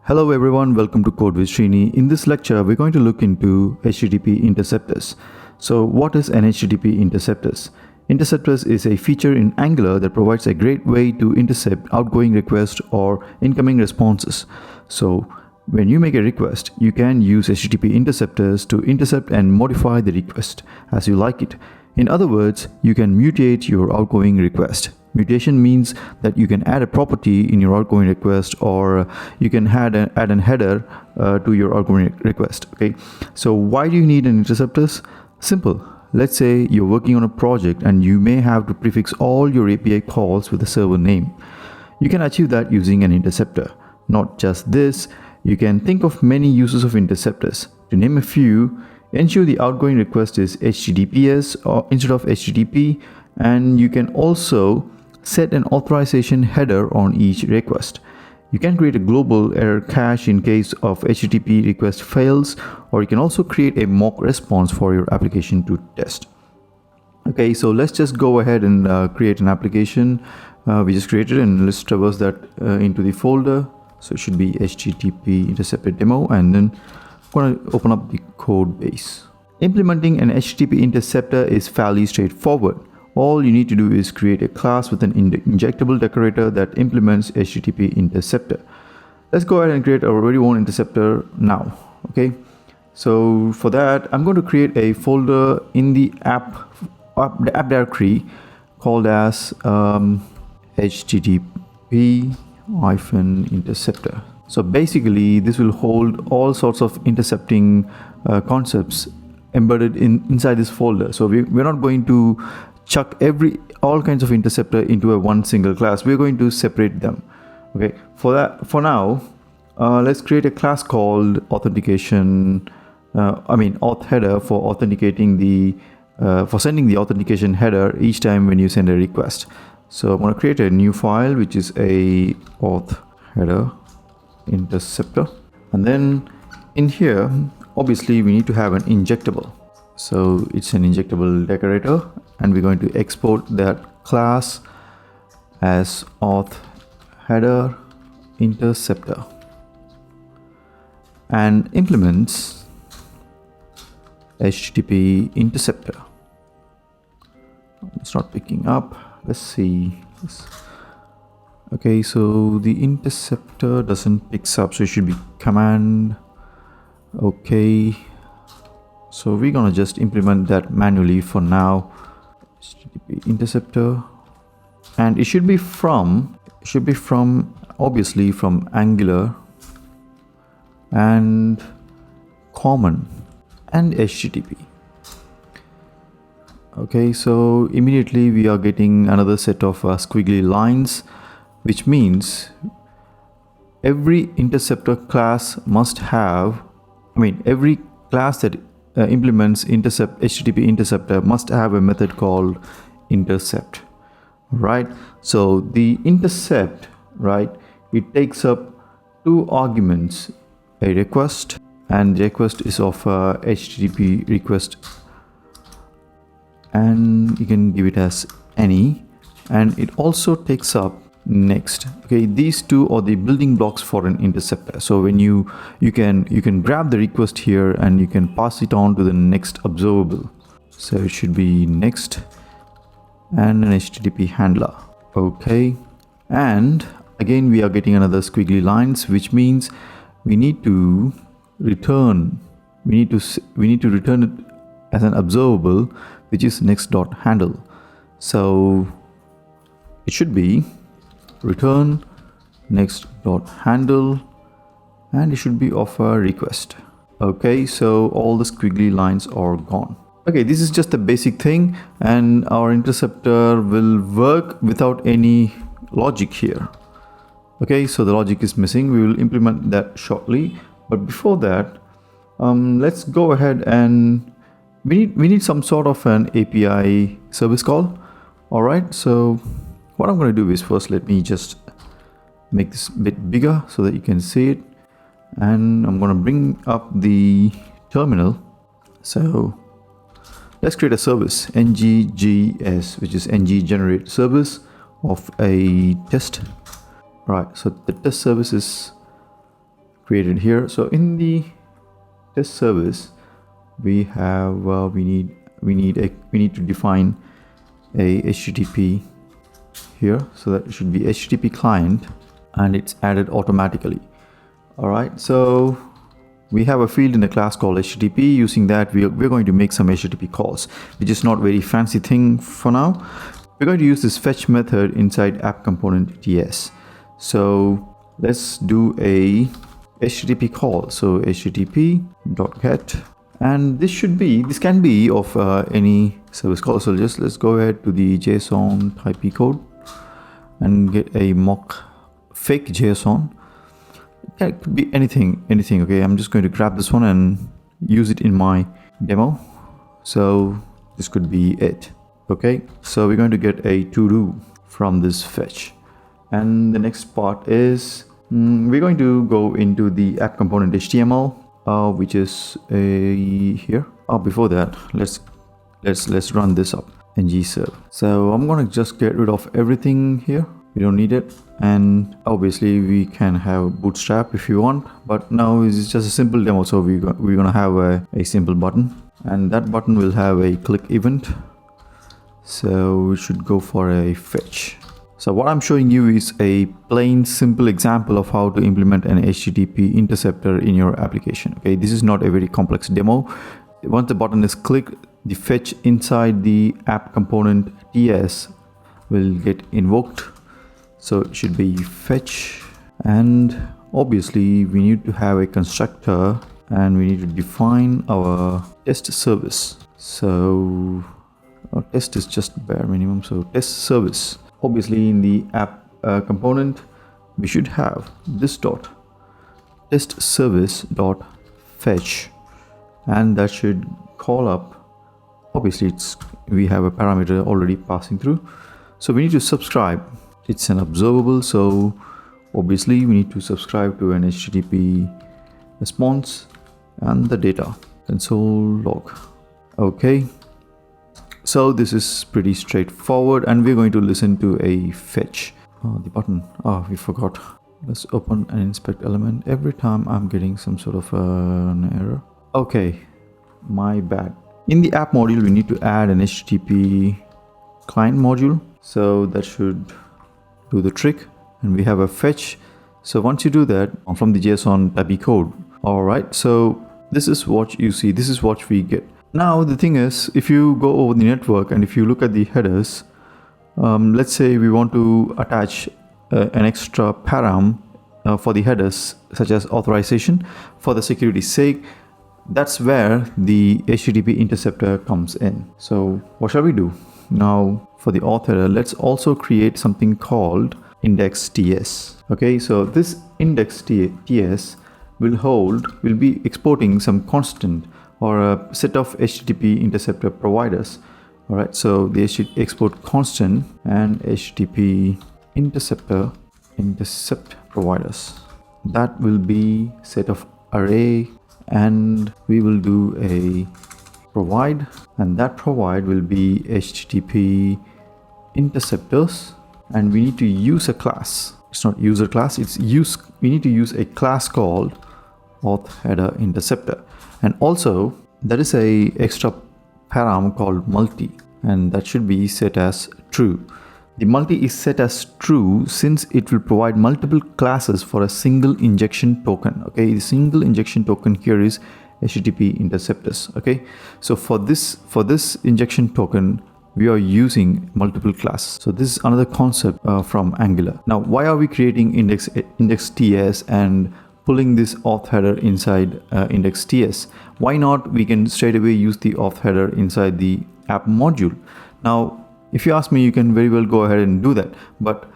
Hello everyone, welcome to CodeWithSrini. In this lecture, we're going to look into HTTP interceptors. So what is an HTTP interceptors? Interceptors is a feature in Angular that provides a great way to intercept outgoing requests or incoming responses. So when you make a request, you can use HTTP interceptors to intercept and modify the request as you like it. In other words, you can mutate your outgoing request. Mutation means that you can add a property in your outgoing request, or you can add an header to your outgoing request. Okay, so why do you need an interceptors? Simple. Let's say you're working on a project and you may have to prefix all your API calls with a server name. You can achieve that using an interceptor. Not just this, you can think of many uses of interceptors. To name a few, ensure the outgoing request is HTTPS or instead of HTTP, and you can also set an authorization header on each request. You can create a global error cache in case of HTTP request fails, or you can also create a mock response for your application to test. Okay, so let's just go ahead and create an application. We just created, and let's traverse that into the folder. So it should be HTTP Interceptor demo, and then I'm going to open up the code base. Implementing an HTTP interceptor is fairly straightforward. All you need to do is create a class with an injectable decorator that implements HTTP Interceptor. Let's go ahead and create our very own interceptor now. Okay, so for that, I'm going to create a folder in the app directory called as HttpInterceptor. So basically, this will hold all sorts of intercepting concepts embedded inside this folder. So we're not going to chuck all kinds of interceptor into a one single class. We're going to separate them. Okay, for now, let's create a class called authentication. Auth header for authenticating for sending the authentication header each time when you send a request. So I'm going to create a new file which is a auth header interceptor, and then in here, obviously we need to have an injectable. So it's an injectable decorator, and we're going to export that class as auth header interceptor, and implements HTTP interceptor. It's not picking up. Let's see. Okay, so the interceptor doesn't pick up, so it should be command. Okay, so we're gonna just implement that manually for now. HTTP interceptor, and it should be from obviously from Angular and common and HTTP. Okay, so immediately we are getting another set of squiggly lines, which means every interceptor class must have, every class that implements HTTP interceptor must have a method called intercept, right? So the intercept, right, it takes up two arguments, a request, and the request is of HTTP request, and you can give it as any, and it also takes up next. Okay, these two are the building blocks for an interceptor. So when you can grab the request here and you can pass it on to the next observable. So it should be next and an HTTP handler. Okay, and again we are getting another squiggly lines, which means we need to return return it as an observable, which is next.handle. So it should be return next.handle, and it should be of a request. Okay, so all the squiggly lines are gone. Okay, this is just a basic thing, and our interceptor will work without any logic here. Okay, so the logic is missing. We will implement that shortly, but before that, let's go ahead and we need some sort of an API service call. All right, so what I'm going to do is, first let me just make this a bit bigger so that you can see it, and I'm going to bring up the terminal. So let's create a service, nggs, which is ng generate service of a test. Right, so the test service is created here. So in the test service, we have we need to define a HTTP here, so that it should be HTTP client, and it's added automatically. All right, so we have a field in the class called HTTP. Using that, we're going to make some HTTP calls, which is not very fancy thing for now. We're going to use this fetch method inside app component TS. So let's do a HTTP call. So http.get, and this can be of any service call. So let's go ahead to the JSON type code and get a mock fake JSON. It could be anything. Okay, I'm just going to grab this one and use it in my demo. So this could be it. Okay, so we're going to get a to do from this fetch, and the next part is we're going to go into the app component HTML, which is here. Before that, let's run this up ngserve. So I'm gonna just get rid of everything here. We don't need it, and obviously we can have bootstrap if you want, but now it's just a simple demo, so we're gonna have a simple button, and that button will have a click event. So we should go for a fetch. So what I'm showing you is a plain simple example of how to implement an HTTP interceptor in your application. Okay, this is not a very complex demo. Once the button is clicked, the fetch inside the app component TS will get invoked. So it should be fetch, and obviously we need to have a constructor, and we need to define our test service. So our test is just bare minimum, so test service. Obviously in the app component, we should have this dot test service dot fetch, and that should call up. Obviously we have a parameter already passing through, so we need to subscribe. It's an observable, so obviously we need to subscribe to an HTTP response and the data console log. Okay, so this is pretty straightforward, and we're going to listen to a fetch. The button, we forgot. Let's open and inspect element. Every time I'm getting some sort of an error. Okay, my bad. In the app module, we need to add an HTTP client module, so that should do the trick, and we have a fetch. So once you do that from the JSON type code, all right, so this is what you see, this is what we get. Now the thing is, if you go over the network and if you look at the headers, let's say we want to attach an extra param for the headers, such as authorization, for the security's sake. That's where the HTTP interceptor comes in. So what shall we do? Now for the auth header, let's also create something called index TS. Okay, so this index TS will be exporting some constant or a set of HTTP interceptor providers. All right, so they should export constant and HTTP interceptor intercept providers. That will be set of array, and we will do a provide, and that provide will be HTTP interceptors, and we need to use a class. It's not user class, we need to use a class called auth header interceptor, and also there is a extra param called multi, and that should be set as true. The multi is set as true since it will provide multiple classes for a single injection token. Okay, the single injection token here is HTTP interceptors. Okay, so for this injection token, we are using multiple classes. So this is another concept from Angular. Now, why are we creating index TS and pulling this auth header inside index TS? Why not we can straight away use the auth header inside the app module? Now, if you ask me, you can very well go ahead and do that, but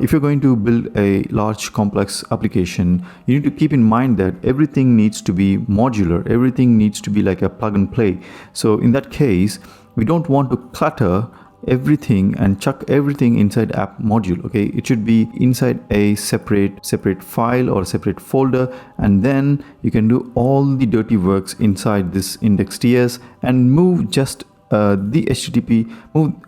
if you're going to build a large complex application, you need to keep in mind that everything needs to be modular, everything needs to be like a plug and play. So in that case, we don't want to clutter everything and chuck everything inside app module. Okay, it should be inside a separate file or a separate folder, and then you can do all the dirty works inside this index TS and move just the HTTP,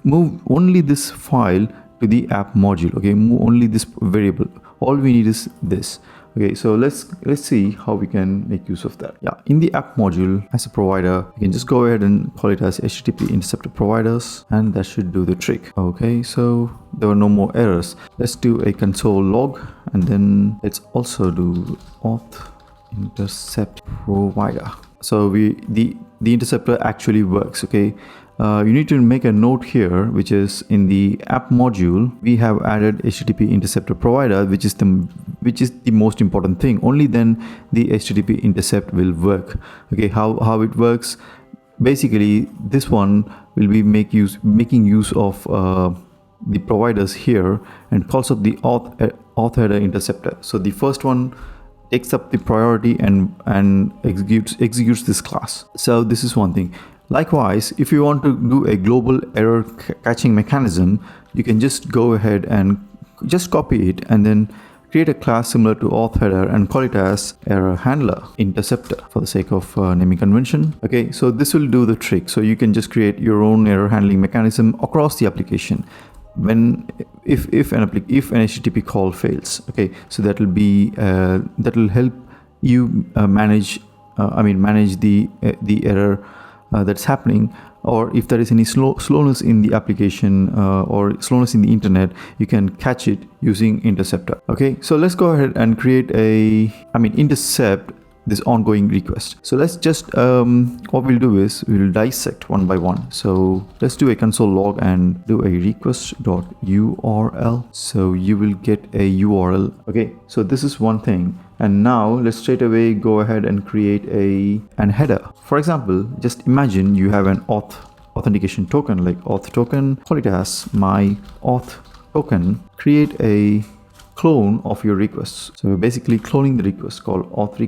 move only this file to the app module. Okay, move only this variable. All we need is this. Okay, so let's see how we can make use of that. Yeah, in the app module as a provider, you can just go ahead and call it as HTTP Interceptor providers, and that should do the trick. Okay, so there were no more errors. Let's do a console log, and then let's also do auth intercept provider. So the interceptor actually works. Okay, you need to make a note here, which is in the app module we have added HTTP Interceptor provider, which is the most important thing. Only then the HTTP intercept will work. Okay, how it works? Basically, this one will be making use of the providers here and calls up the auth header interceptor. So the first one takes up the priority and executes this class. So this is one thing. Likewise, if you want to do a global error catching mechanism, you can just go ahead and just copy it and then create a class similar to auth header and call it as error handler interceptor for the sake of naming convention. Okay, so this will do the trick. So you can just create your own error handling mechanism across the application if an HTTP call fails. Okay, so that will help you manage the error that's happening, or if there is any slowness in the application or slowness in the internet, you can catch it using Interceptor. Okay, so let's go ahead and create intercept this ongoing request. So let's just what we'll do is we'll dissect one by one. So let's do a console log and do a request.url. so you will get a URL. Okay, so this is one thing. And now let's straight away go ahead and create an header. For example, just imagine you have an authentication token like auth token, call it as my auth token, create a clone of your requests. So we're basically cloning the request called auth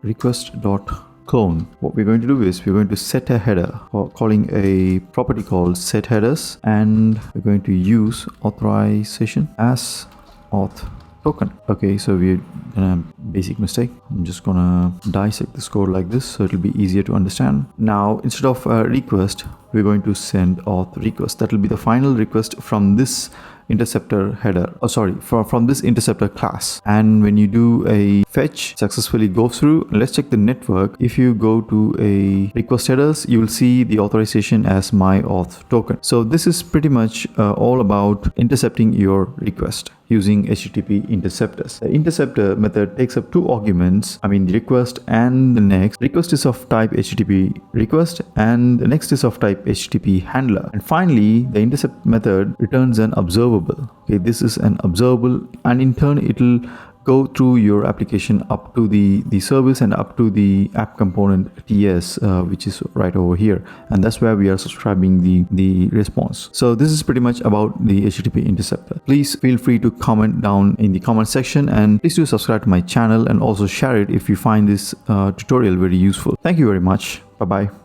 request.clone. What we're going to do is we're going to set a header, or calling a property called set headers, and we're going to use authorization as auth token. Okay, so we're gonna basic mistake. I'm just gonna dissect this code like this so it'll be easier to understand. Now instead of request, we're going to send auth request. That will be the final request from this interceptor header, from this interceptor class. And when you do a fetch successfully goes through, let's check the network. If you go to a request headers, you will see the authorization as my auth token. So this is pretty much all about intercepting your request using HTTP interceptors. The interceptor method takes up two arguments, the request and the next. Request is of type HTTP request and the next is of type HTTP handler. And finally, the intercept method returns an observable. Okay, this is an observable, and in turn it will go through your application up to the service and up to the app component TS, which is right over here, and that's where we are subscribing the response. So this is pretty much about the HTTP interceptor. Please feel free to comment down in the comment section, and please do subscribe to my channel and also share it if you find this tutorial very useful. Thank you very much. Bye bye.